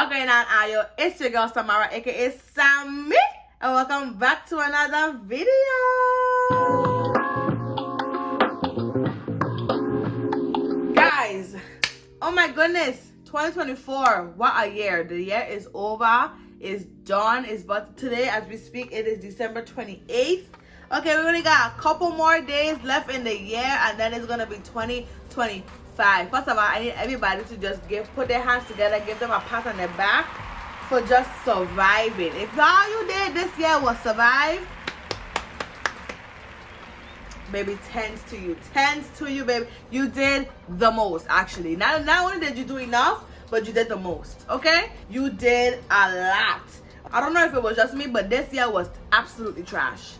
What going on, Ayo? It's your girl Samara, aka Sammy, and welcome back to another video. Guys, oh my goodness, 2024, what a year. The year is over, it's done, but today as we speak, it is December 28th. Okay, we only got a couple more days left in the year, and then it's gonna be 2025. First of all, I need everybody to just put their hands together, give them a pat on their back for just surviving. If all you did this year was survive, baby, tens to you, baby. You did the most, actually. Not only did you do enough, but you did the most, okay? You did a lot. I don't know if it was just me, but this year was absolutely trash.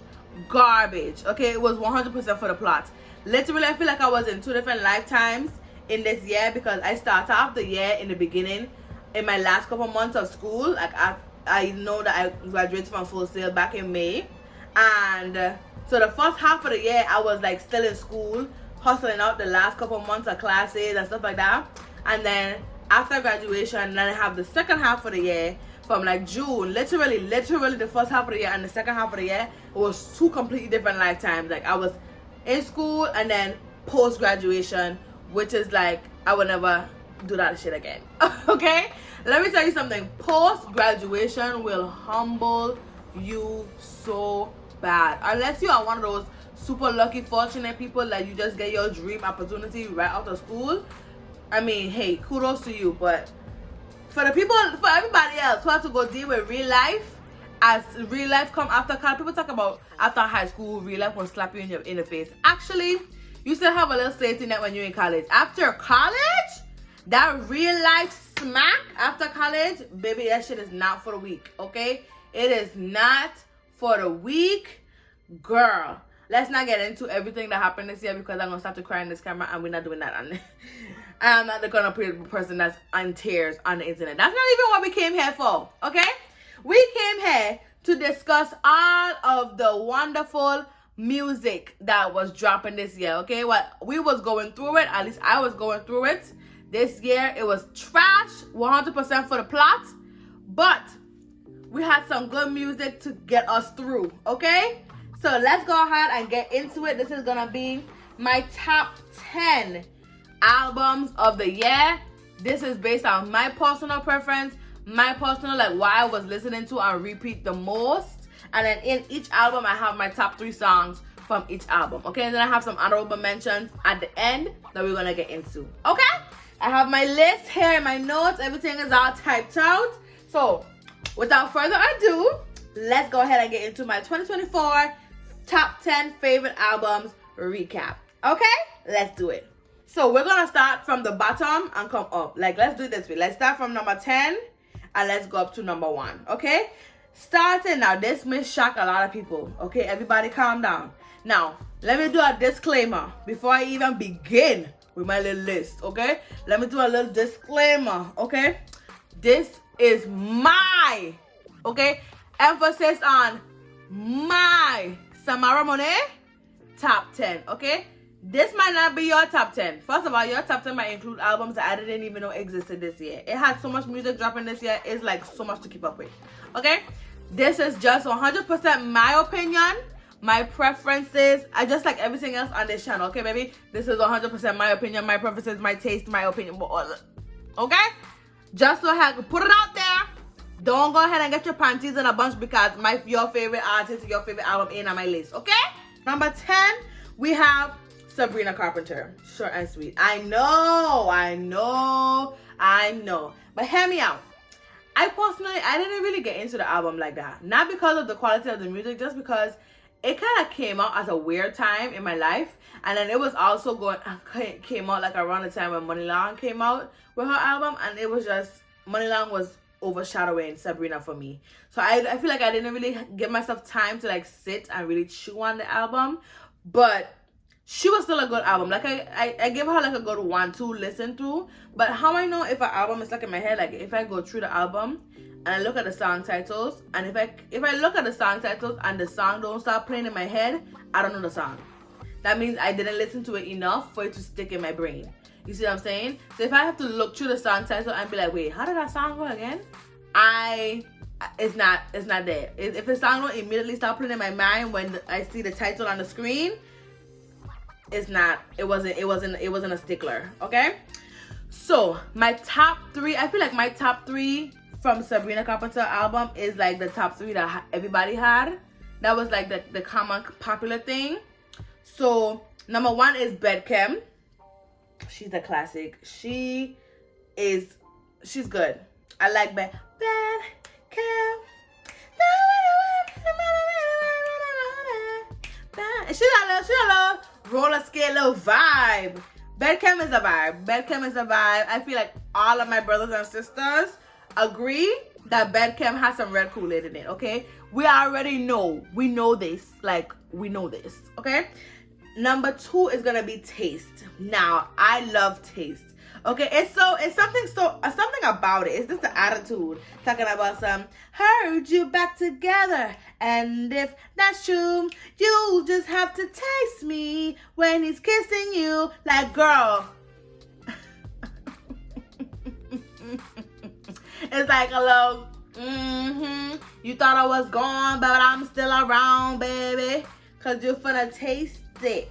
Garbage, okay? It was 100% for the plot. Literally, I feel like I was in two different lifetimes in this year, because I started off the year in the beginning, in my last couple months of school. Like I know that I graduated from Full Sail back in May, and so the first half of the year I was like still in school, hustling out the last couple months of classes and stuff like that. And then after graduation, then I have the second half of the year from like June. Literally the first half of the year and the second half of the year, it was two completely different lifetimes. Like I was in school and then post graduation, which is like I would never do that shit again. Okay, let me tell you something. Post graduation will humble you so bad, unless you are one of those super lucky fortunate people that you just get your dream opportunity right out of school. I mean, hey, kudos to you. But for everybody else who have to go deal with real life, as real life come after college, people talk about after high school, real life will slap you in the face. Actually, you still have a little safety net when you're in college. After college, that real life smack after college, baby, that shit is not for the weak, okay? It is not for the weak, girl. Let's not get into everything that happened this year, because I'm gonna start to cry in this camera, and we're not doing that. I'm not the kind of person that's on tears on the internet. That's not even what we came here for, okay? We came here to discuss all of the wonderful music that was dropping this year, okay? What we was going through it, at least I was going through it this year. It was trash, 100% for the plot, but we had some good music to get us through, okay? So let's go ahead and get into it. This is gonna be my top 10 albums of the year. This is based on my personal preference, my personal, like, what I was listening to and repeat the most. And then in each album, I have my top 3 songs from each album, okay? And then I have some honorable mentions at the end that we're gonna get into, okay? I have my list here in my notes. Everything is all typed out. So without further ado, let's go ahead and get into my 2024 top 10 favorite albums recap, okay? Let's do it. So we're gonna start from the bottom and come up. Like, let's do it this way. Let's start from number 10 and let's go up to number 1, okay? Starting now, this may shock a lot of people, okay? Everybody calm down. Now, let me do a disclaimer before I even begin with my little list, okay? Let me do a little disclaimer, okay? This is my, okay? Emphasis on my Samara Monet top 10, okay? This might not be your top 10. First of all, your top 10 might include albums that I didn't even know existed this year. It had so much music dropping this year. It's like so much to keep up with, okay? This is just 100% my opinion, my preferences. I just like everything else on this channel, okay, baby? This is 100% my opinion, my preferences, my taste, my opinion, okay? Just so I can put it out there. Don't go ahead and get your panties in a bunch because your favorite artist, your favorite album ain't on my list, okay? Number 10, we have Sabrina Carpenter. Short and sweet. I know. But hear me out. I didn't really get into the album like that. Not because of the quality of the music, just because it kind of came out at a weird time in my life. And then it was also came out like around the time when Money Long came out with her album. And it was just, Money Long was overshadowing Sabrina for me. So I feel like I didn't really give myself time to like sit and really chew on the album. But she was still a good album. Like I give her like a good 1-2 listen through. But how I know if an album is stuck in my head, like if I go through the album and I look at the song titles, and if I look at the song titles and the song don't start playing in my head, I don't know the song. That means I didn't listen to it enough for it to stick in my brain. You see what I'm saying? So if I have to look through the song title and be like, wait, how did that song go again? It's not there. If the song don't immediately start playing in my mind when I see the title on the screen, it wasn't a stickler. Okay, so my top 3, I feel like my top 3 from Sabrina Carpenter album is like the top 3 that everybody had. That was like the common popular thing. So number 1 is Bedchem. She's a classic. She's good. I like Bedchem. She got a little roller skate little vibe. Bedchem is a vibe. Bedchem is a vibe. I feel like all of my brothers and sisters agree that Bedchem has some red Kool-Aid in it, okay? We already know. We know this. Like, we know this, okay? Number 2 is gonna be Taste. Now, I love Taste. Okay, it's something about it. It's just the attitude. Talking about heard you back together. And if that's true, you just have to taste me when he's kissing you. Like, girl. It's like a little, you thought I was gone, but I'm still around, baby. Cause you're finna taste it.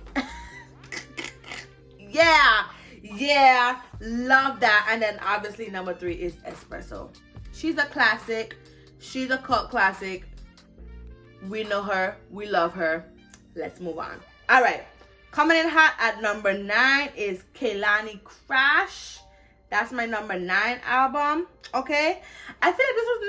Yeah, love that. And then obviously number 3 is Espresso. She's a classic. She's a cult classic. We know her. We love her. Let's move on. All right. Coming in hot at number 9 is Kehlani Crash. That's my number 9 album. Okay. I feel like this is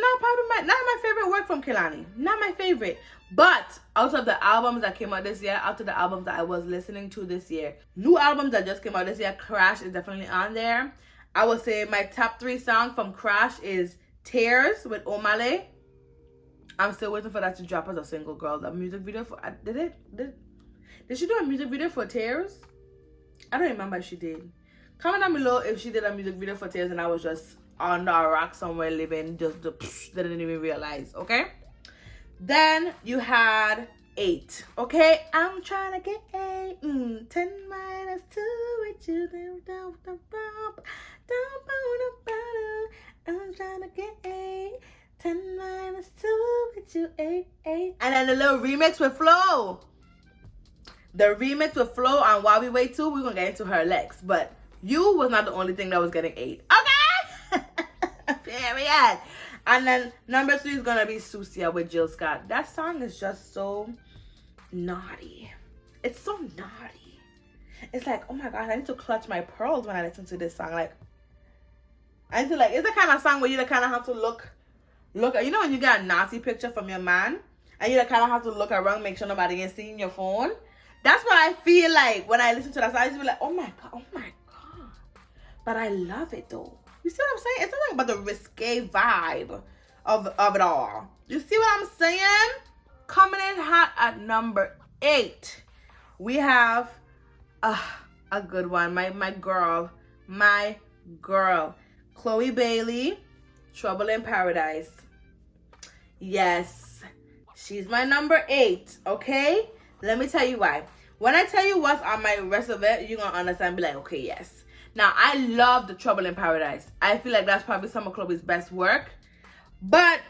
not my favorite work from Kehlani. Not my favorite. But out of the albums that came out this year, out of the albums that I was listening to this year, new albums that just came out this year, Crash is definitely on there. I would say my top 3 song from Crash is Tears with Omale. I'm still waiting for that to drop as a single, girl. The music video for did she do a music video for Tears? I don't remember if she did. Comment down below if she did a music video for Tears and I was just under a rock somewhere living, didn't even realize, okay? Then you had 8, okay? I'm trying to get 8. 10 minus 2 with you. I'm trying to get 8. 10 minus 2 with you. 8. And then the little remix with Flo. The remix with Flo on While We Wait 2, we're going to get into her legs. But you was not the only thing that was getting 8. Okay? Period. And then number 3 is gonna be Susia with Jill Scott. That song is just so naughty. It's so naughty. It's like, oh my gosh, I need to clutch my pearls when I listen to this song. Like, I need to it's the kind of song where you kind of have to look. You know when you get a naughty picture from your man, and you kind of have to look around, make sure nobody is seeing your phone. That's what I feel like when I listen to that song. I just be like, oh my god. But I love it though. You see what I'm saying? It's something about the risque vibe of it all. You see what I'm saying? Coming in hot at number 8, we have a good one. My girl, Chloe Bailey, Trouble in Paradise. Yes, she's my number 8. Okay, let me tell you why. When I tell you what's on my rest of it, you're gonna understand and be like, okay, yes. Now, I love the Trouble in Paradise. I feel like that's probably some of Chloe's best work. But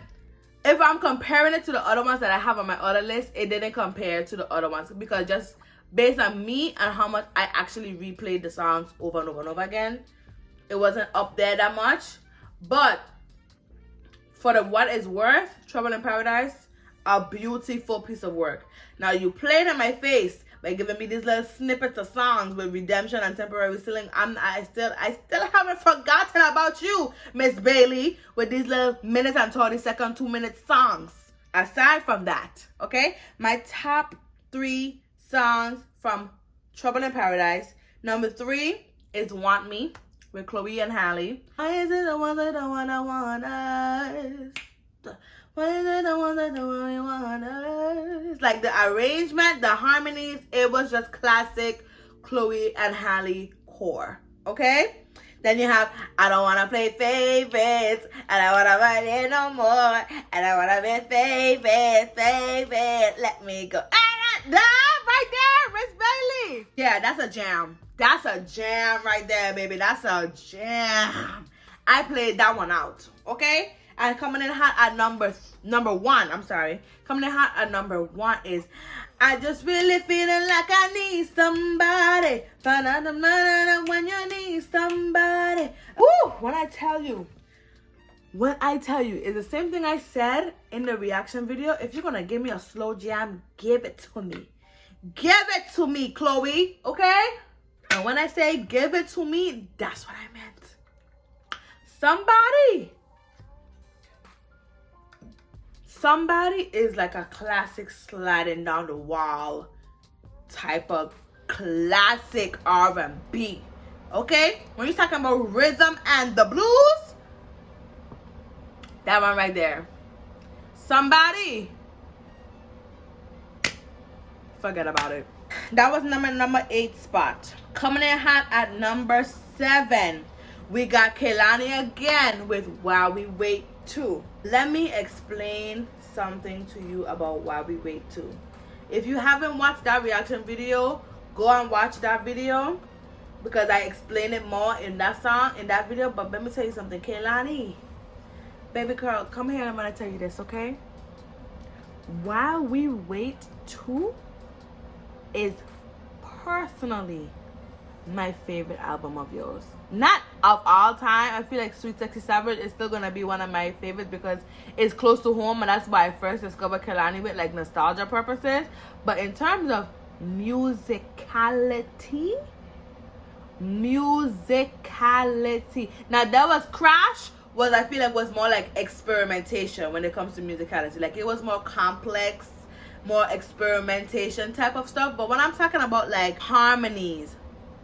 if I'm comparing it to the other ones that I have on my other list, it didn't compare to the other ones. Because just based on me and how much I actually replayed the songs over and over and over again, it wasn't up there that much. But for what it's worth, Trouble in Paradise, a beautiful piece of work. Now, you played in my face by giving me these little snippets of songs with Redemption and Temporary Ceiling. I still haven't forgotten about you, Miss Bailey, with these little minutes and 30-second, 2-minute songs. Aside from that, okay, my top 3 songs from Trouble in Paradise. Number 3 is Want Me with Chloe and Halle. Why is it the ones that don't want us? Why is it the ones that don't really want us? Like the arrangement, the harmonies, it was just classic Chloe and Halle core. Okay? Then you have I Don't Wanna Play Favorites, and I Wanna Ride It No More, and I Wanna Be Favorite, let me go. That right there, Miss Bailey. Yeah, that's a jam. That's a jam right there, baby. That's a jam. I played that one out, okay? And coming in hot at number one, I'm sorry. Coming in hot at number one is I just really feeling like I need somebody. When you need somebody. Woo! When I tell you, it's the same thing I said in the reaction video. If you're gonna give me a slow jam, give it to me. Give it to me, Chloe, okay? And when I say give it to me, that's what I meant. Somebody is like a classic sliding down the wall type of classic R&B, okay? When you're talking about rhythm and the blues, that one right there. Somebody, forget about it. That was number 8 spot. Coming in hot at number 7, we got Kehlani again with While We Wait 2. Let me explain something to you about While We Wait 2. If you haven't watched that reaction video, go and watch that video because I explain it more in that song, in that video. But let me tell you something, Kehlani, baby girl, come here. I'm gonna tell you this, okay? While We Wait 2 is personally my favorite album of yours. Not of all time. I feel like Sweet Sexy Savage is still gonna be one of my favorites because it's close to home, and that's why I first discovered Kehlani with like nostalgia purposes. But in terms of musicality, now that was Crash was, I feel like, was more like experimentation when it comes to musicality. Like it was more complex, more experimentation type of stuff. But when I'm talking about like harmonies,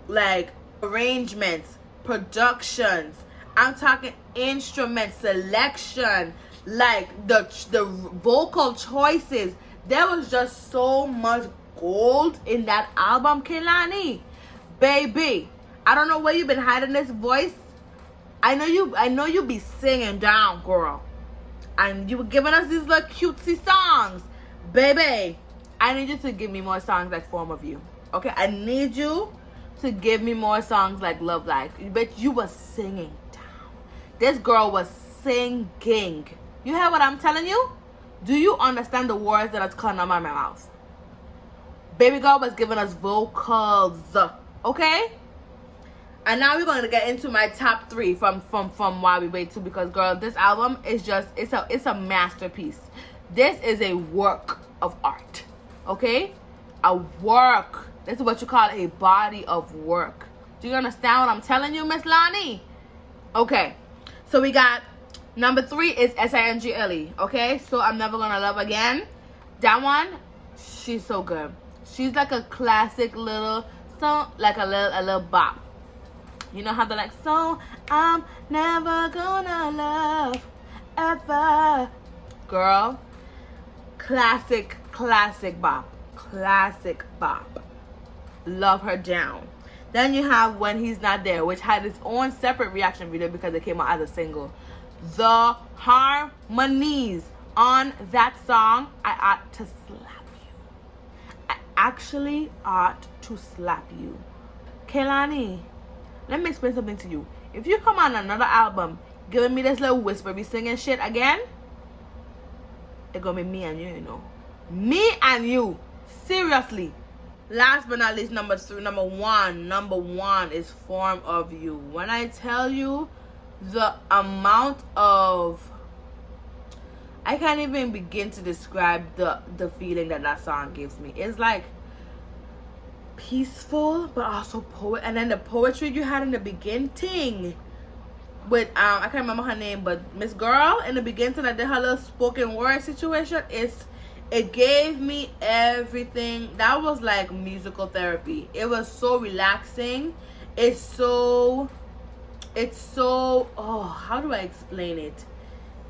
like arrangements, productions, I'm talking instrument selection, like the vocal choices, there was just so much gold in that album, Kehlani. Baby, I don't know where you've been hiding this voice. I know you be singing down, girl, and you were giving us these little cutesy songs. Baby, I need you to give me more songs like Form of You, okay? I need you to give me more songs like Love Like. But you were singing down. This girl was singing. You hear what I'm telling you? Do you understand the words that are coming out of my mouth? Baby girl was giving us vocals, okay? And now we're going to get into my top 3 from While We Wait 2, because girl, this album is just, it's a masterpiece. This is a work of art, okay? A work. This is what you call a body of work. Do you understand what I'm telling you, Miss Lani? Okay, so we got number 3 is Single, okay? So I'm Never Gonna Love Again. That one, she's so good. She's like a classic little song, like a little bop. You know how they're like, so I'm never gonna love ever. Girl, classic bop. Classic bop. Love her down. Then you have When He's Not There, which had its own separate reaction video because it came out as a single. The harmonies on that song, I ought to slap you. I actually ought to slap you. Kehlani, let me explain something to you. If you come on another album giving me this little whispery singing shit again, it's gonna be me and you, you know. Me and you. Seriously. Last but not least, number one is Form of You. When I tell you the amount of, I can't even begin to describe the feeling that song gives me. It's like peaceful but also poet, and then the poetry you had in the beginning with I can't remember her name, but Miss Girl in the beginning that did her little spoken word situation, it gave me everything. That was like musical therapy. It was so relaxing. It's so oh, how do I explain it?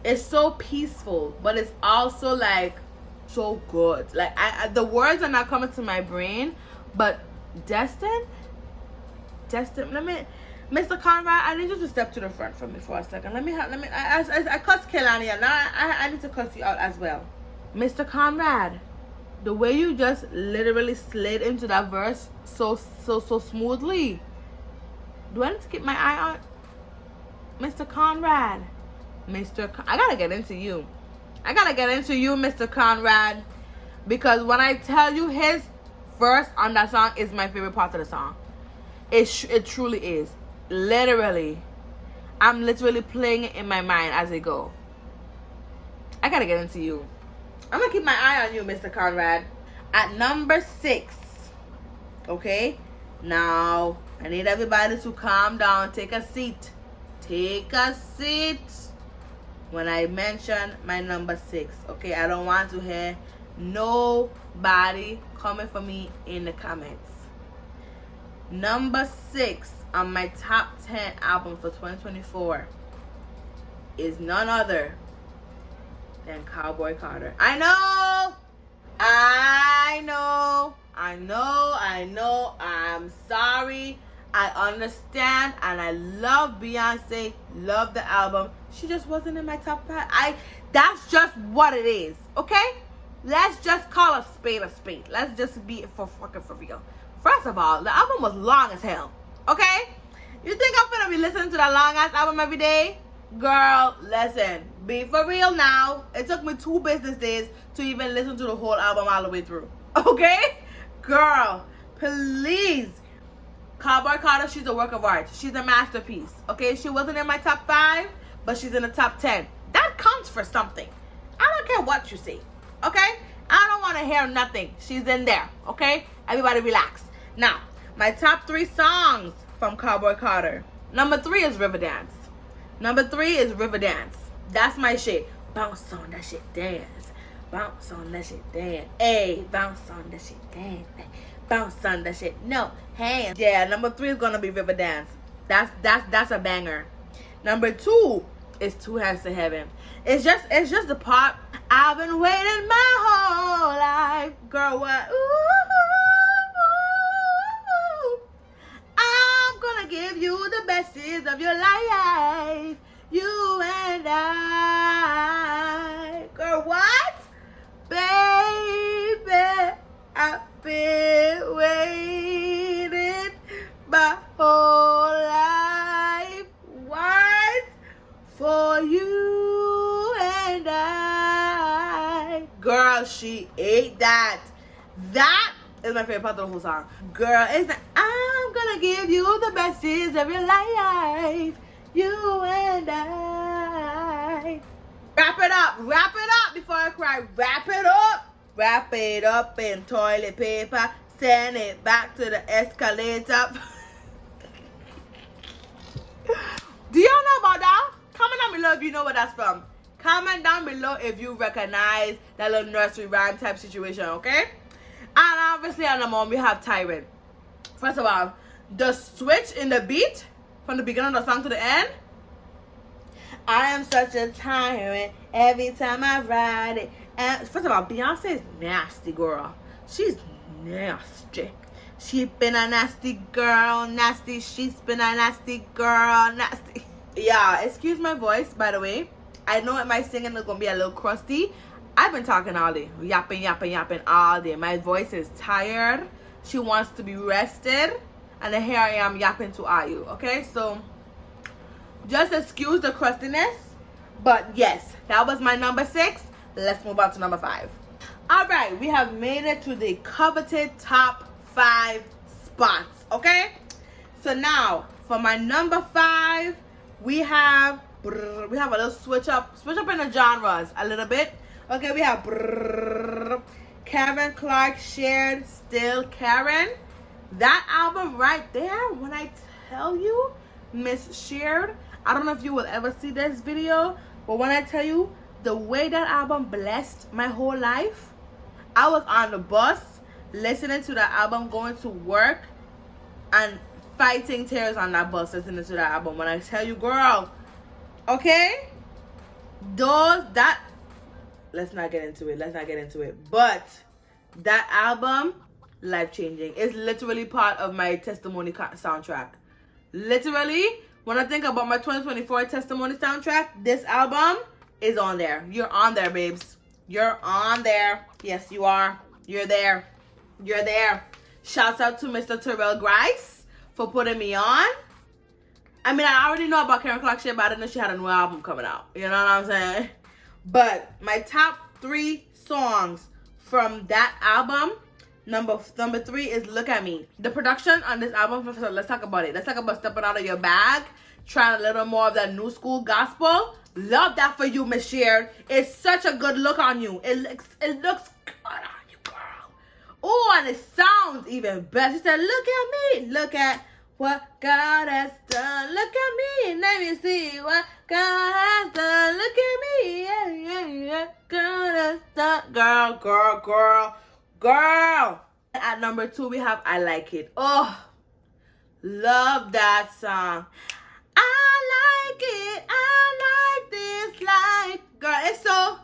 It's so peaceful, but it's also like so good. Like the words are not coming to my brain, but Destin, let me, Mr. Conrad, I need you to step to the front for me for a second. I cussed Kehlani, and now I need to cuss you out as well. Mr. Conrad, The way you just literally slid into that verse so smoothly. Do I need to keep my eye on Mr. Conrad? I gotta get into you. I gotta get into you, Mr. Conrad. Because when I tell you, his verse on that song is my favorite part of the song. It truly is. Literally. I'm literally playing it in my mind as I go. I gotta get into you. I'm gonna keep my eye on you, Mr. Conrad. At number 6. Okay? Now, I need everybody to calm down. Take a seat. Take a seat when I mention my number 6. Okay? I don't want to hear nobody coming for me in the comments. Number 6 on my top 10 album for 2024 is none other than Cowboy Carter. I know. I'm sorry. I understand, and I love Beyonce. Love the album. She just wasn't in my top 5. That's just what it is. Okay? Let's just call a spade a spade. Let's just be for real. First of all, the album was long as hell. Okay? You think I'm gonna be listening to that long ass album every day? Girl, listen. Be for real now. It took me 2 business days to even listen to the whole album all the way through. Okay? Girl, please. Cowboy Carter, she's a work of art. She's a masterpiece. Okay? She wasn't in my top 5, but she's in the top 10. That counts for something. I don't care what you say. Okay? I don't want to hear nothing. She's in there. Okay? Everybody relax. Now, my top 3 songs from Cowboy Carter. Number 3 is Riverdance. Number 3 is Riverdance. That's my shit. Bounce on that shit, dance. Bounce on that shit, dance. Hey, bounce on that shit, dance. Bounce on that shit. No hands. Yeah, number 3 is gonna be Riverdance. That's a banger. Number 2 is Two Hands to Heaven. It's just the part. I've been waiting my whole life, girl. What? Ooh, I'm gonna give you the best years of your life. You and I, girl. What? Baby, I've been waiting my whole life. What? For you and I. Girl, she ate that. That is my favorite part of the whole song. Girl, it's the, I'm gonna give you the best years of your life. You and I. Wrap it up before I cry. Wrap it up in toilet paper. Send it back to the escalator. Do y'all know about that? Comment down below if you know what that's from. Comment down below if you recognize that little nursery rhyme type situation, okay? And obviously on the moment we have Tyrant. First of all, the switch in the beat from the beginning of the song to the end. I am such a tyrant every time I ride it. And first of all, Beyonce is nasty, girl. She's nasty. She been a nasty girl, nasty. She's been a nasty girl, nasty. Yeah, excuse my voice, by the way. I know my singing is gonna be a little crusty. I've been talking all day, yapping all day. My voice is tired. She wants to be rested, and then here I am yapping to all you. Okay, so just excuse the crustiness. But yes, that was my number 6. Let's move on to number 5. All right, we have made it to the coveted top 5 spots. Okay, so now for my number 5, we have a little switch up in the genres a little bit. Okay, we have Karen Clark shared Still Karen. That album right there, when I tell you, Miss Shared, I don't know if you will ever see this video, but when I tell you the way that album blessed my whole life, I was on the bus listening to that album, going to work, and fighting tears on that bus listening to that album. When I tell you, girl, okay, let's not get into it. But that album, life-changing. It's literally part of my Testimony soundtrack. Literally, when I think about my 2024 Testimony soundtrack, this album is on there. You're on there, babes. You're on there. Yes, you are. You're there. You're there. Shouts out to Mr. Terrell Grice for putting me on. I mean, I already know about Karen Clark shit, but I didn't know she had a new album coming out. You know what I'm saying? But my top 3 songs from that album, number 3 is Look at Me. The production on this album, so let's talk about it. Let's talk about stepping out of your bag, trying a little more of that new school gospel. Love that for you, Miss Sheard. It's such a good look on you. It looks good on you, girl. Oh, and it sounds even better. She said, look at me. Look at what God has done. Look at me. Let me see what God has done. Look at me. Yeah, yeah, yeah. God has done. Girl. At number 2, we have I Like It. Oh, love that song. I like it. I like this life. Girl, it's so,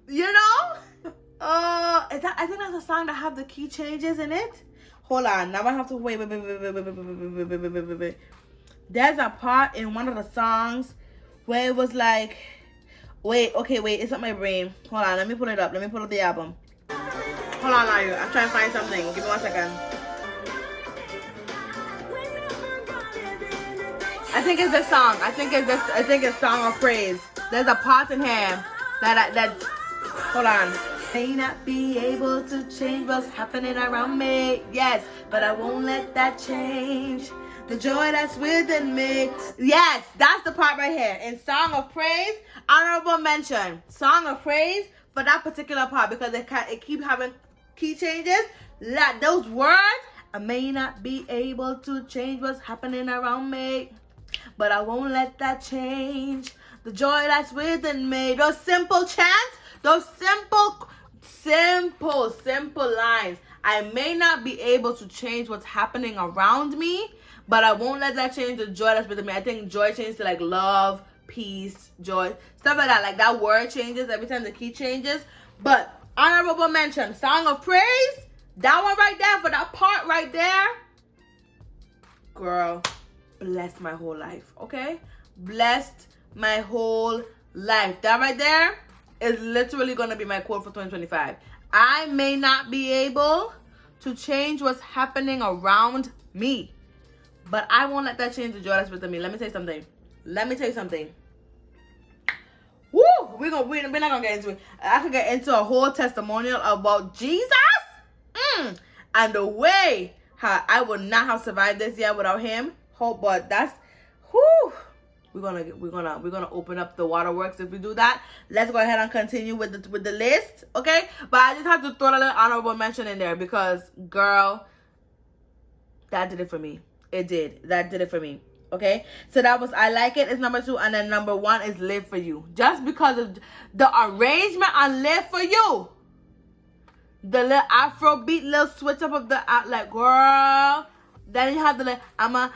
you know? I think that's a song that have the key changes in it. Hold on. Now I have to wait. There's a part in one of the songs where it was like, wait, it's not my brain. Hold on, let me pull it up. Let me pull up the album. Hold on, Layu. I'm trying to find something. Give me 1 second. I think it's this song. I think it's Song of Praise. There's a part in here that hold on. May not be able to change what's happening around me. Yes, but I won't let that change the joy that's within me. Yes, that's the part right here. In Song of Praise, honorable mention. Song of Praise for that particular part because it keep having key changes. Those words, I may not be able to change what's happening around me, but I won't let that change the joy that's within me. Those simple chants, those simple lines. I may not be able to change what's happening around me, but I won't let that change the joy that's within me. I think joy changes to like love, peace, joy, stuff like that. Like that word changes every time the key changes. But honorable mention, Song of Praise, that one right there, for that part right there, girl, blessed my whole life, okay? Blessed my whole life. That right there is literally going to be my quote for 2025. I may not be able to change what's happening around me, but I won't let that change the joy that's within me. Let me tell you something. Woo! We're not gonna get into it. I could get into a whole testimonial about Jesus. And the way how I would not have survived this year without him. But that's whoo. We're gonna open up the waterworks if we do that. Let's go ahead and continue with the list, okay? But I just have to throw a little honorable mention in there because, girl, that did it for me. It did. That did it for me. Okay, so that was I Like It is number 2, and then number 1 is Live For You. Just because of the arrangement on Live For You, the little Afrobeat little switch up of the like, girl. Then you have the little I'ma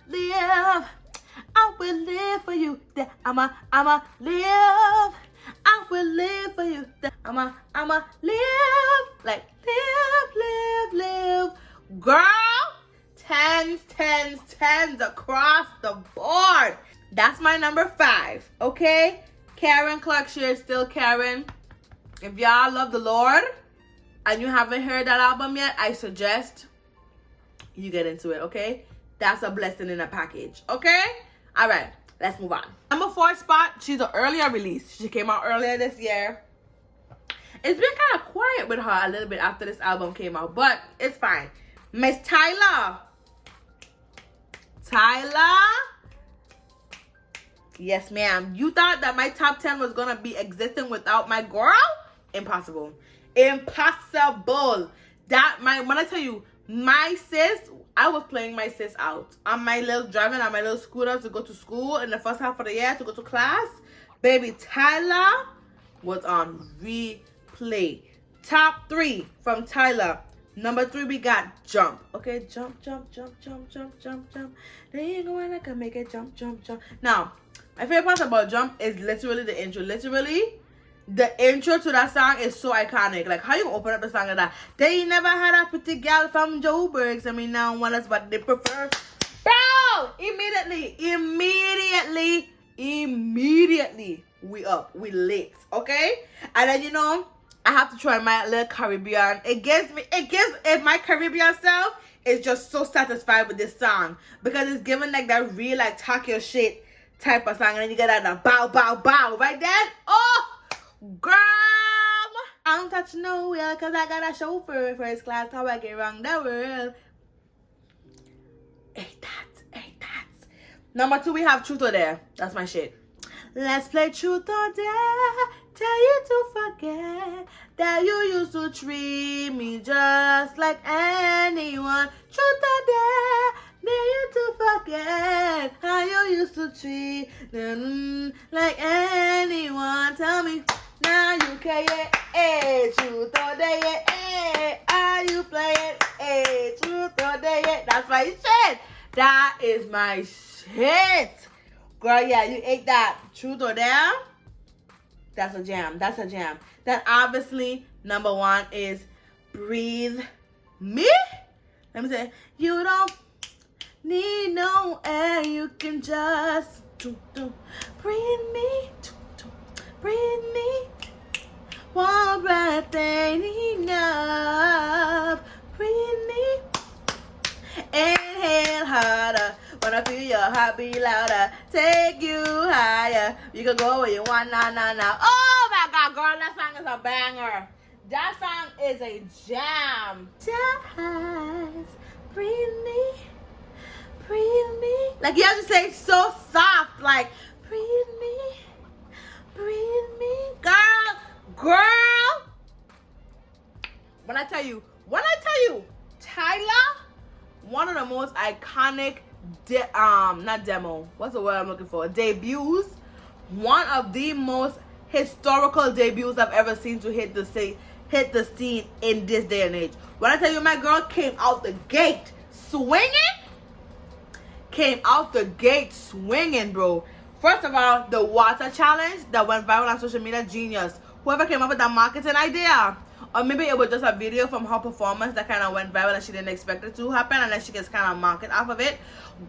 live, I will live for you. Then I'ma live, I will live for you. Then I'ma live, like live, girl. Tens across the board. That's my number 5. Okay, Karen Clark Sheard, still Karen. If y'all love the Lord and you haven't heard that album yet, I suggest you get into it. Okay, that's a blessing in a package. Okay, all right, let's move on. Number 4 spot, she's an earlier release. She came out earlier this year. It's been kind of quiet with her a little bit after this album came out, but it's fine. Miss Tyler. Yes, ma'am. You thought that my top 10 was gonna be existing without my girl? Impossible. When I tell you, my sis, I was playing my sis out on my driving on my little scooter to go to school in the first half of the year to go to class. Baby, Tyler was on replay. Top 3 from Tyler. Number 3, we got Jump. Okay, jump. Then you go and I can make it jump. Now, my favorite part about Jump is literally the intro. Literally, the intro to that song is so iconic. Like, how you open up the song like that? They never had a pretty gal from Joburg. I mean, now one is what they prefer. Bro! Immediately, we up. We lit. Okay? And then, I have to try my little Caribbean. If my Caribbean self is just so satisfied with this song because it's giving like that real like talk your shit type of song, and then you get that bow bow bow right then. Oh, girl, I don't touch no wheel because I got a chauffeur first class. How I get around the world. Ain't that. Number 2, we have Truth or Dare. That's my shit. Let's play Truth or Dare. Tell you to forget that you used to treat me just like anyone. Truth or Dare. Dare you to forget how you used to treat them like anyone. Tell me now you care. Hey, truth or dare. Hey, are you playing? Hey, truth or dare. That's my shit. That is my shit. Girl, yeah, you ate that. Truth or Dare? That's a jam. Then obviously, number 1 is Breathe Me. Let me say, you don't need no air. You can just breathe me. Breathe me. One breath ain't enough. Breathe me. Inhale harder. Wanna feel your heart be louder. Take you higher. You can go where you want, nah. Oh my God, girl, that song is a banger. That song is a jam. Just breathe me. Like you have to say so soft, like breathe me. Girl. When I tell you, Tyla, one of the most iconic debuts, one of the most historical debuts I've ever seen to hit the scene in this day and age. When I tell you my girl came out the gate swinging, bro. First of all, the water challenge that went viral on social media, genius. Whoever came up with that marketing idea. Or maybe it was just a video from her performance that kind of went viral and she didn't expect it to happen, and then she gets kind of market off of it.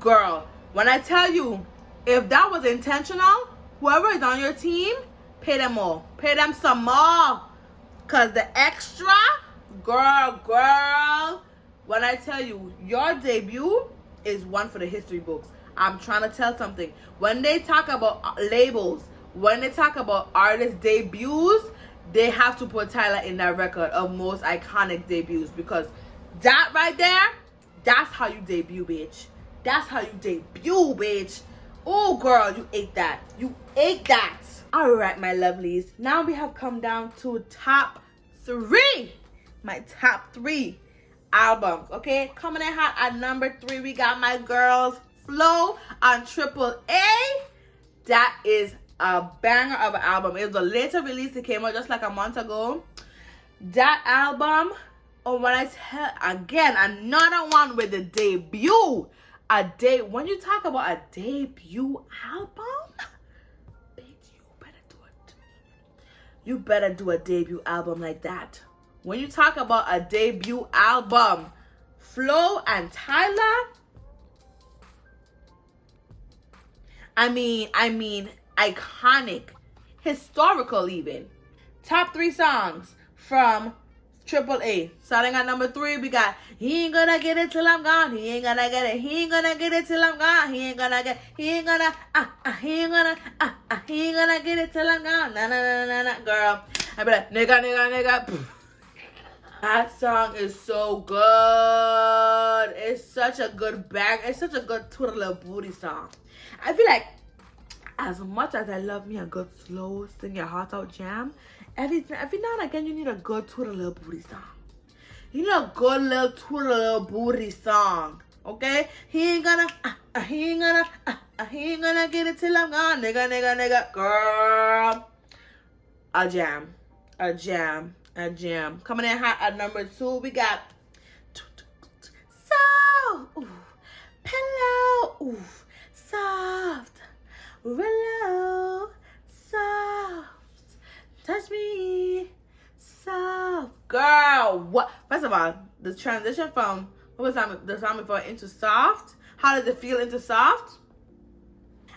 Girl, when I tell you, if that was intentional, whoever is on your team, pay them more. Pay them some more. Because the extra, girl, when I tell you, your debut is one for the history books. I'm trying to tell something. When they talk about labels, when they talk about artist debuts, they have to put Tyla in that record of most iconic debuts, because that right there, that's how you debut, bitch. Oh, girl, you ate that. All right, my lovelies. Now we have come down to top 3. My top 3 albums, okay? Coming in hot at number 3, we got my girls Flow on AAA. That is a banger of an album. It was a later release. It came out just like a month ago. That album, when I tell again, another one with the debut. When you talk about a debut album, bitch, you better do a debut album like that. When you talk about a debut album, Flo and Tyla, I mean, iconic, historical even. Top 3 songs from AAA. Starting at number 3, we got He Ain't Gonna Get It Till I'm Gone. He ain't gonna get it. He ain't gonna get it till I'm gone. He ain't gonna get it till I'm gone. Nah, girl. I be like, nigga. That song is so good. It's such a good bang. It's such a good Twitter little booty song. I feel like, as much as I love me a good slow sing your heart out jam, every now and again you need a good Twitter little booty song. You need a good little Twitter little booty song, okay? He ain't gonna get it till I'm gone, nigga, girl. A jam. Coming in hot at number 2, we got So, pillow, soft, relax, soft, touch me, soft. Girl, what? First of all, the transition from, what was the song before, into soft? How does it feel into soft?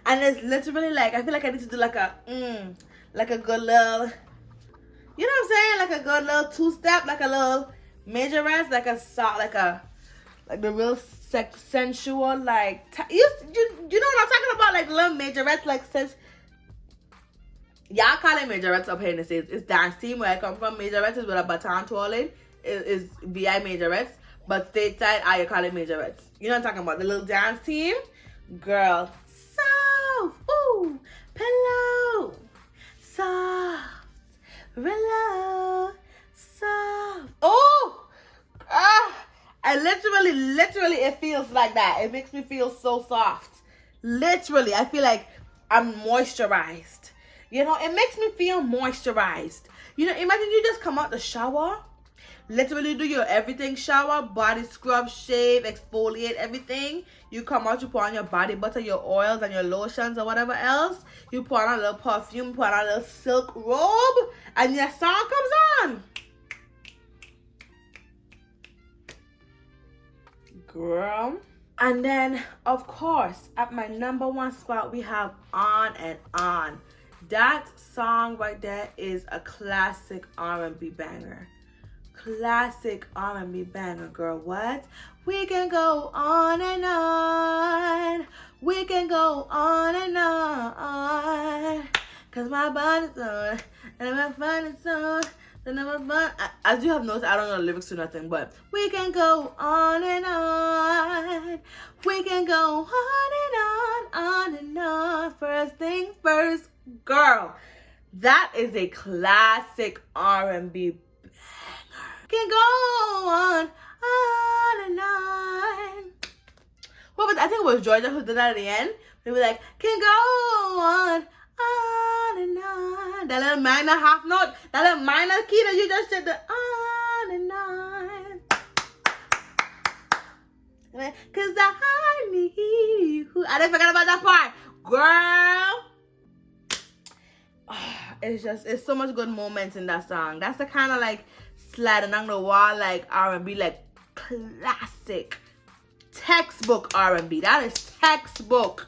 And it's literally like, I feel like I need to do like a good little, You know what I'm saying? Like a good little two-step, like a little majorette, like a soft, like the real sensual, like you know what I'm talking about? Like little majorettes, like y'all call it majorettes up here in the States. It's dance team where I come from. Majorettes is with a baton twirling. Is VI majorettes. But stateside, I call it majorettes. You know what I'm talking about? The little dance team. Girl. Soft. Ooh. Pillow. Soft. Pillow. Soft. Oh. I literally, it feels like that. It makes me feel so soft. Literally, I feel like I'm moisturized. You know, it makes me feel moisturized. You know, imagine you just come out the shower, literally do your everything shower, body scrub, shave, exfoliate, everything. You come out, you put on your body butter, your oils, and your lotions, or whatever else. You put on a little perfume, put on a little silk robe, and your song comes on. Girl. And then, of course, at my number one spot, we have On and On. That song right there is a classic R&B banger. Classic R&B banger, girl. What? We can go on and on. We can go on and on. Cause my body's on. And my fun is on. I do have notes. I don't know the lyrics to nothing, but we can go on and on. We can go on and on. First things first, girl. That is a classic R&B banger. Can go on and on. What was I think it was Georgia who did that at the end. They were like, can go on and on. That little minor half note, that little minor key that you just said, the on and on. Cause I need you. I didn't forget about that part. Girl. It's so much good moments in that song. That's the kind of like sliding on the wall, like R&B, like classic, textbook R&B. That is textbook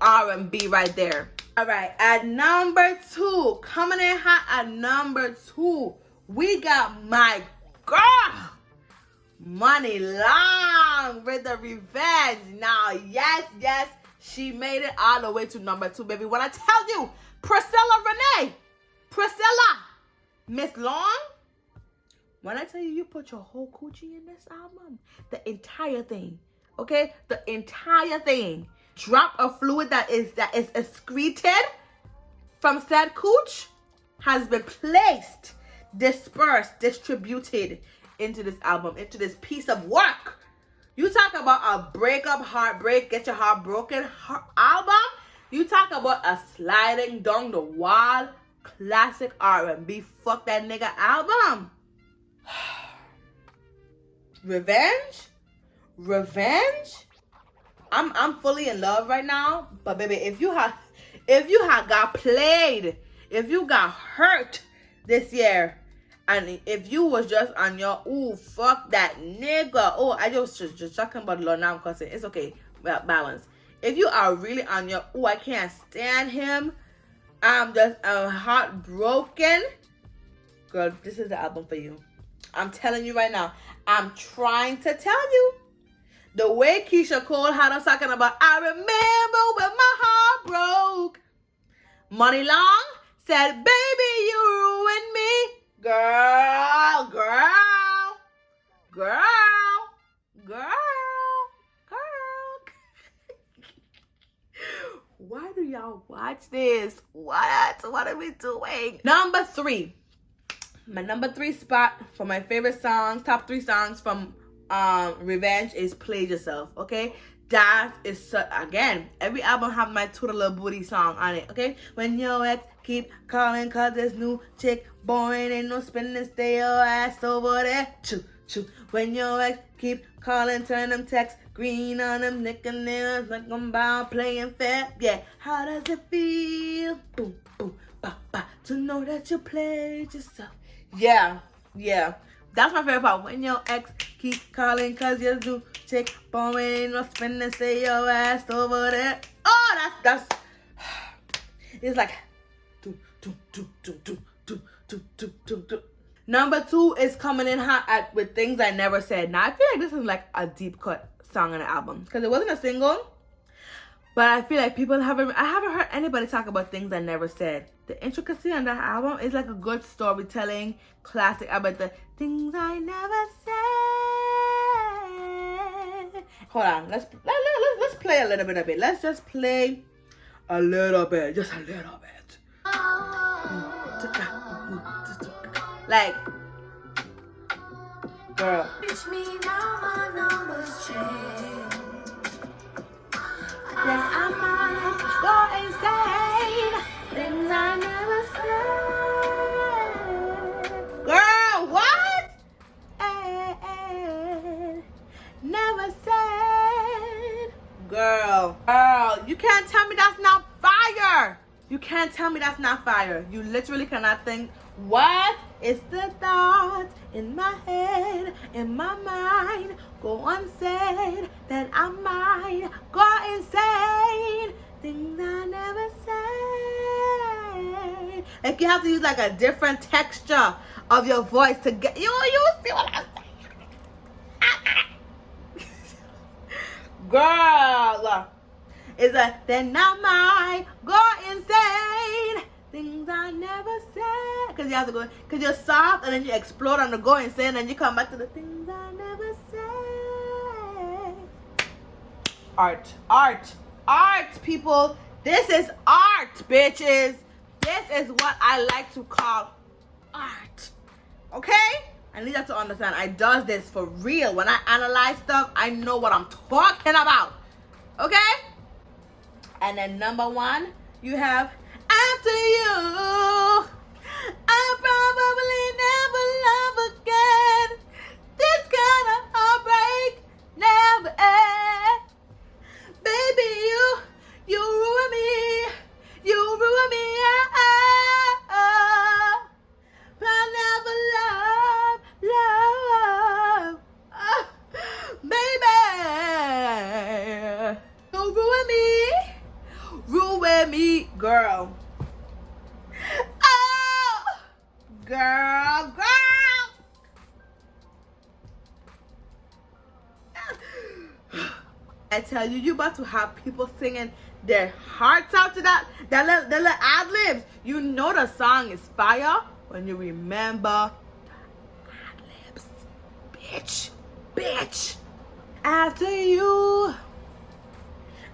R&B right there. All right, at number 2, coming in hot at number 2, we got my girl, Money Long with the Revenge. Now, yes, she made it all the way to number 2, baby. When I tell you, Priscilla, Miss Long, when I tell you, you put your whole coochie in this album, the entire thing, okay? The entire thing. Drop of fluid that is excreted from said cooch has been placed, dispersed, distributed into this album, into this piece of work. You talk about a breakup, heartbreak, get your heart broken album. You talk about a sliding down the wall, classic R&B, fuck that nigga album. Revenge. I'm fully in love right now, but baby, if you had got played, if you got hurt this year, and if you was just on your ooh fuck that nigga, oh I just talking about the Lord now because it's okay, balance. If you are really on your ooh I can't stand him, I'm heartbroken, girl, this is the album for you. I'm telling you right now. I'm trying to tell you. The way Keisha Cole had us talking about, I remember when my heart broke. Money Long said, baby, you ruined me. Girl. Why do y'all watch this? What are we doing? Number 3. My number 3 spot for my favorite songs, top 3 songs from Revenge is Played Yourself, okay? That is, again, every album have my Toot a Little Booty song on it, okay? When your ex keep calling cause there's new chick, boring, ain't no spinning, stay your ass over there. Choo. When your ex keep calling, turn them texts green on them, nickel nails like I'm about playing fair. Yeah, how does it feel? Boom, ba, ba, to know that you played yourself. Yeah. That's my favorite part. When your ex keep calling cause you're new chick, boring, no spinning, stay your ass over there. Oh, that's it's like do. Number 2 is coming in hot with Things I Never Said. Now I feel like this is like a deep cut song on the album because it wasn't a single, but I feel like I haven't heard anybody talk about Things I Never Said. The intricacy on that album is like a good storytelling classic about the things I never said. Hold on, let's play a little bit of it. Let's just play a little bit, just a little bit. Like, girl. Reach me now, my numbers change. Then I might go insane. Things I never said. Girl, what? Never said. Girl, you can't tell me that's not fire. You can't tell me that's not fire. You literally cannot think, what is the thought in my head, in my mind, go unsaid, that I might go insane. Things I never said. Like you have to use like a different texture of your voice to get you see what I'm saying. Girl, is a then I might go insane. Things I never said. Because you have to go, because you're soft and then you explode on the go insane and then you come back to the things I never said. Art, people. This is art, bitches. This is what I like to call art. Okay? I need you to understand. I does this for real. When I analyze stuff, I know what I'm talking about. Okay? And then number 1, you have After You. I probably never love again. This kind of heartbreak never ends. Baby, you ruin me. You ruin me. I never love. Baby, you ruin me. Ruin me, girl. Oh, girl. I tell you, you about to have people singing their hearts out to that little ad-libs. You know the song is fire when you remember the ad-libs. Bitch. After you,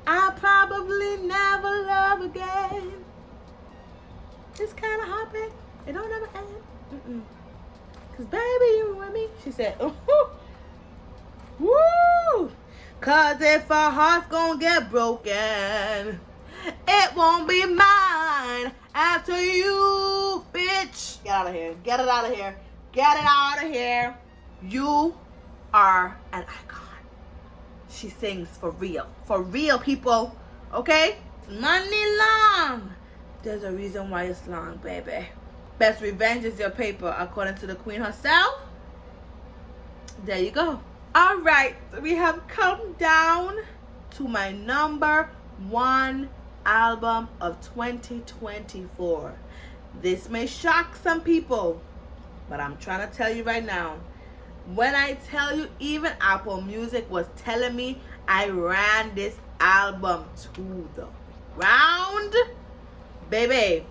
I'll probably never love again. This kind of heartbreak, it don't ever end. Cause baby, you ruin me. She said, woo. Cause if our heart's gonna get broken, it won't be mine after you, bitch. Get out of here. Get it out of here. Get it out of here. You are an icon. She sings for real. For real, people. Okay? Money long. There's a reason why it's long, baby. Best revenge is your paper, according to the queen herself. There you go. All right, we have come down to my number 1 album of 2024. This may shock some people, but I'm trying to tell you right now. When I tell you, even Apple Music was telling me I ran this album to the ground, baby,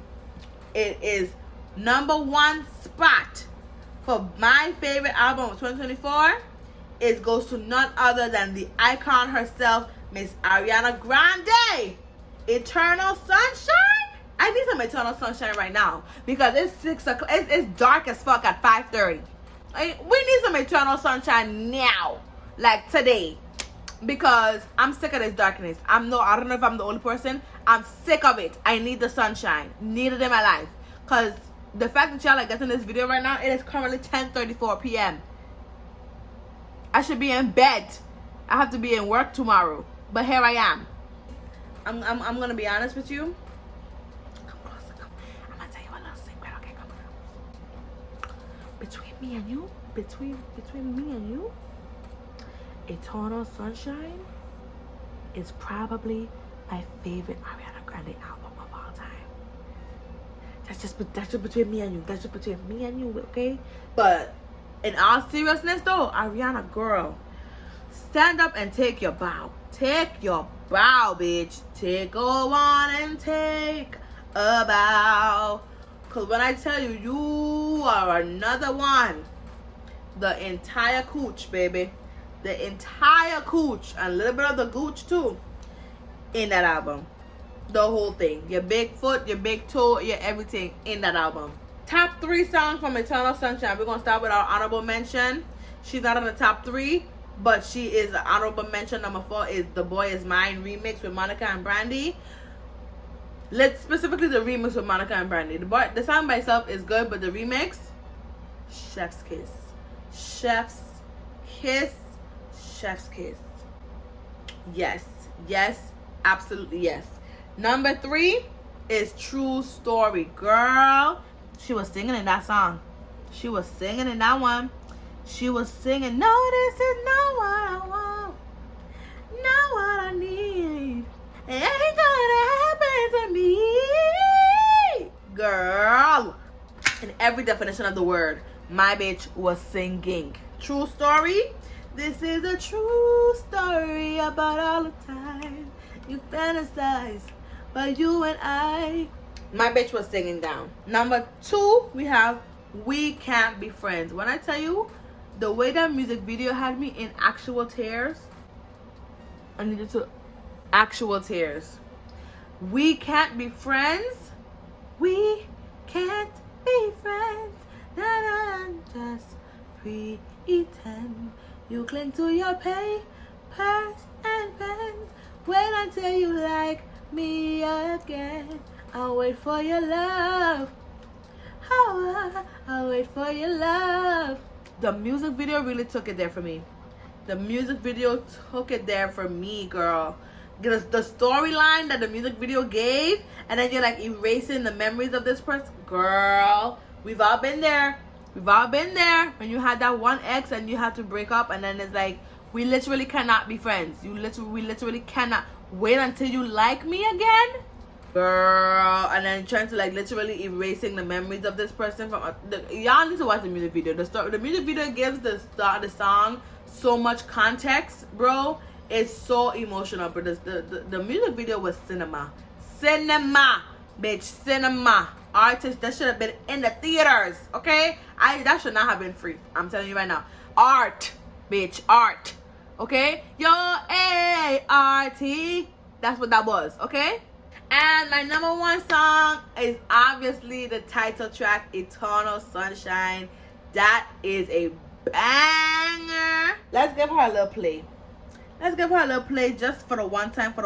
it is number 1 spot for my favorite album of 2024. It goes to none other than the icon herself, Miss Ariana Grande. Eternal Sunshine. I need some Eternal Sunshine right now because it's 6 o'clock. It's dark as fuck at 5:30. We need some Eternal Sunshine now, like today, because I'm sick of this darkness. I don't know if I'm the only person. I'm sick of it. I need the sunshine. Need it in my life. Because the fact that y'all are getting this video right now, it is currently 10:34 p.m. I should be in bed. I have to be in work tomorrow. But here I am. I'm gonna be honest with you. Come closer, come. I'm gonna tell you a little secret, okay? Come on. Between me and you, between me and you, Eternal Sunshine is probably my favorite Ariana Grande album of all time. That's just between me and you. That's just between me and you, okay? But in all seriousness, though, Ariana, girl, stand up and take your bow. Take your bow, bitch. Take a one and take a bow. Because when I tell you, you are another one. The entire cooch, baby. The entire cooch. And a little bit of the gooch, too. In that album. The whole thing. Your big foot, your big toe, your everything in that album. Top 3 songs from Eternal Sunshine. We're going to start with our honorable mention. She's not in the top 3, but she is an honorable mention. Number 4 is The Boy Is Mine remix with Monica and Brandy. Specifically the remix with Monica and Brandy. The song by itself is good, but the remix, chef's kiss. Chef's kiss. Chef's kiss. Yes. Yes. Absolutely yes. Number 3 is True Story. Girl, she was singing in that song. She was singing in that one. She was singing, no, this is not what I want. Not what I need. It ain't gonna happen to me. Girl. In every definition of the word, my bitch was singing. True Story. This is a true story about all the time you fantasize, but you and I. My bitch was singing down. Number 2, we have We Can't Be Friends. When I tell you, the way that music video had me in actual tears, I needed to actual tears. We can't be friends. We can't be friends. Just pretend. You cling to your papers and pens. When I tell you like me again, I'll wait for your love. I'll wait for your love. The music video really took it there for me. The music video took it there for me, girl. The storyline that the music video gave, and then you're like erasing the memories of this person. Girl, we've all been there. We've all been there when you had that one ex and you had to break up, and then it's like, we literally cannot be friends. We literally cannot wait until you like me again. Girl, and then trying to like literally erasing the memories of this person from y'all need to watch the music video. The music video gives the song so much context, bro. It's so emotional, but the music video was cinema, bitch, cinema. Artists that should have been in the theaters, okay? That should not have been free. I'm telling you right now, art, bitch, art, okay? Yo, A-R-T. That's what that was, okay? And my number 1 song is obviously the title track, Eternal Sunshine. That is a banger. Let's give her a little play. Let's give her a little play just for the one time. Here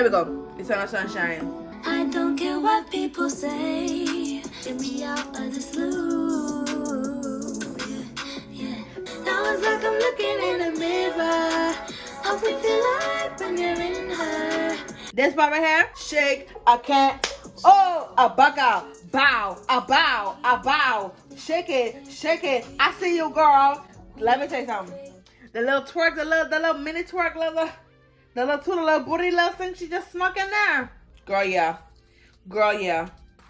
we go. Eternal Sunshine. I don't care what people say. Get me out of this loop. Yeah. Now it's like I'm looking in a mirror. Hope we feel like when you're in her. This part right here. Shake, I can't. Oh, a bucka. Bow, a bow, a bow. Shake it. I see you, girl. Let me tell you something. The little twerk, the little mini twerk, the little booty little thing she just snuck in there. Girl, yeah.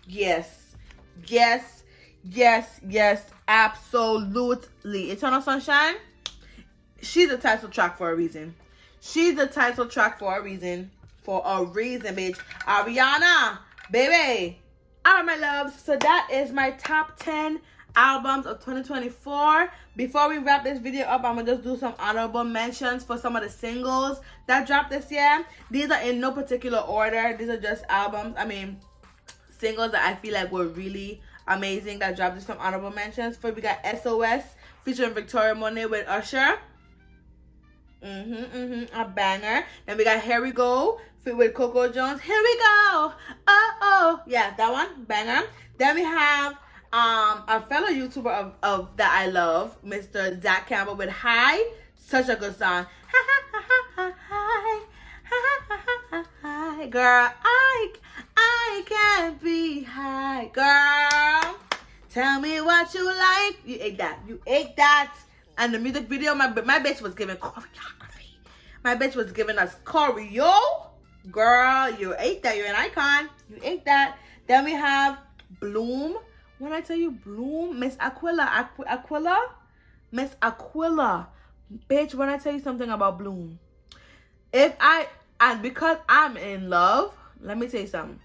Yes, absolutely. Eternal Sunshine, she's the title track for a reason. For a reason, bitch. Ariana, baby. All right, my loves. So that is my top 10 albums of 2024. Before we wrap this video up, I'm gonna just do some honorable mentions for some of the singles that dropped this year. These are in no particular order. These are just singles that I feel like were really amazing that dropped. Just some honorable mentions. First, we got SOS featuring Victoria Monet with Usher. A banger. Then we got Here We Go with Coco Jones. Here we go. Oh, yeah, that one, banger. Then we have a fellow YouTuber of that I love, Mr. Zach Campbell with High. Such a good song. Hi, girl. I can't be high, girl. Tell me what you like. You ate that. And the music video, my bitch was giving choreography. My bitch was giving us choreo. Girl, you ate that. You're an icon. You ate that. Then we have Bloom. When I tell you Bloom, Miss Aquila. Miss Aquila. Bitch, when I tell you something about Bloom. Because I'm in love, let me tell you something.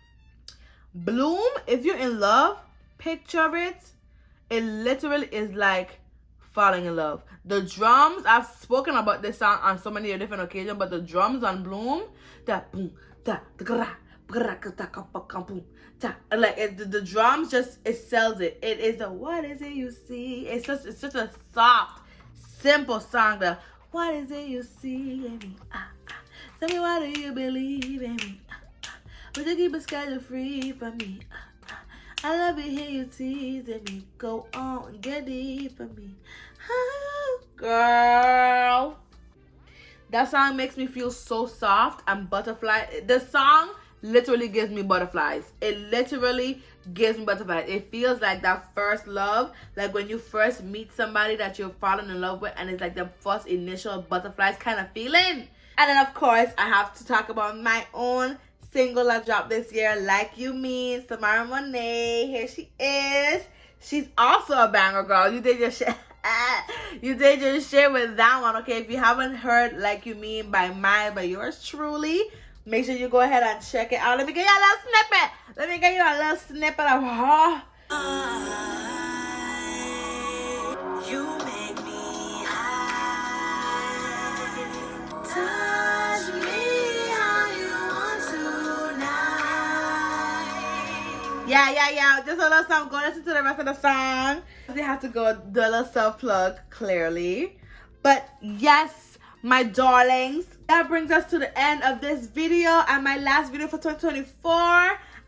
Bloom, if you're in love, picture it. It literally is like falling in love. The drums, I've spoken about this song on so many different occasions, but the drums on Bloom, that boom, that like the drums just, it sells it. It is the what is it you see? It's such a soft, simple song. The what is it you see in me? Tell me why do you believe in me? Would you keep a schedule free for me? I love it, hear you teasing me. Go on, get deep for me. Oh, girl. That song makes me feel so soft and butterfly. The song literally gives me butterflies. It literally gives me butterflies. It feels like that first love. Like when you first meet somebody that you're falling in love with, and it's like the first initial butterflies kind of feeling. And then, of course, I have to talk about my own single I dropped this year, Like You Mean, Samara Monet. Here she is. She's also a banger, girl. You did your shit. You did your shit with that one, okay? If you haven't heard Like You Mean by yours truly, make sure you go ahead and check it out. Let me get you a little snippet. Let me get you a little snippet of her. You make me high. Touch me how you want tonight. Yeah. Just a little song. Go listen to the rest of the song. They have to go do a little self-plug, clearly. But yes, my darlings, that brings us to the end of this video and my last video for 2024.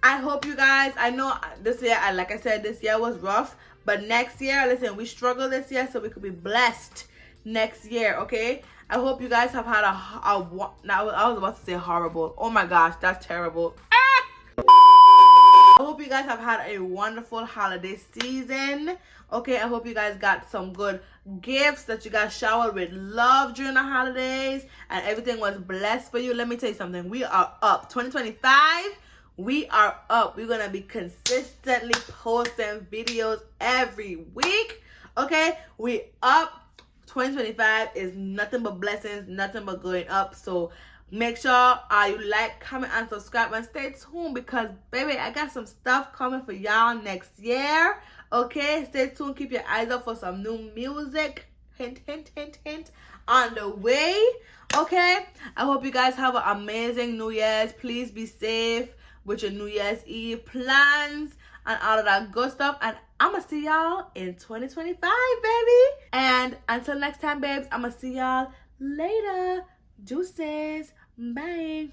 I hope you guys, I know this year, like I said, this year was rough. But next year, listen, we struggled this year so we could be blessed next year, okay? I hope you guys have had now I was about to say horrible. Oh my gosh, that's terrible. I hope you guys have had a wonderful holiday season. Okay, I hope you guys got some good gifts, that you guys showered with love during the holidays, and everything was blessed for you. Let me tell you something. We are up. 2025, we are up. We're going to be consistently posting videos every week. Okay, we up. 2025 is nothing but blessings, nothing but going up. So make sure you like, comment, and subscribe, and stay tuned because, baby, I got some stuff coming for y'all next year. Okay, stay tuned. Keep your eyes up for some new music. Hint, hint, hint, hint. On the way. Okay, I hope you guys have an amazing New Year's. Please be safe with your New Year's Eve plans and all of that good stuff. And I'm going to see y'all in 2025, baby. And until next time, babes, I'm going to see y'all later. Deuces. Bye.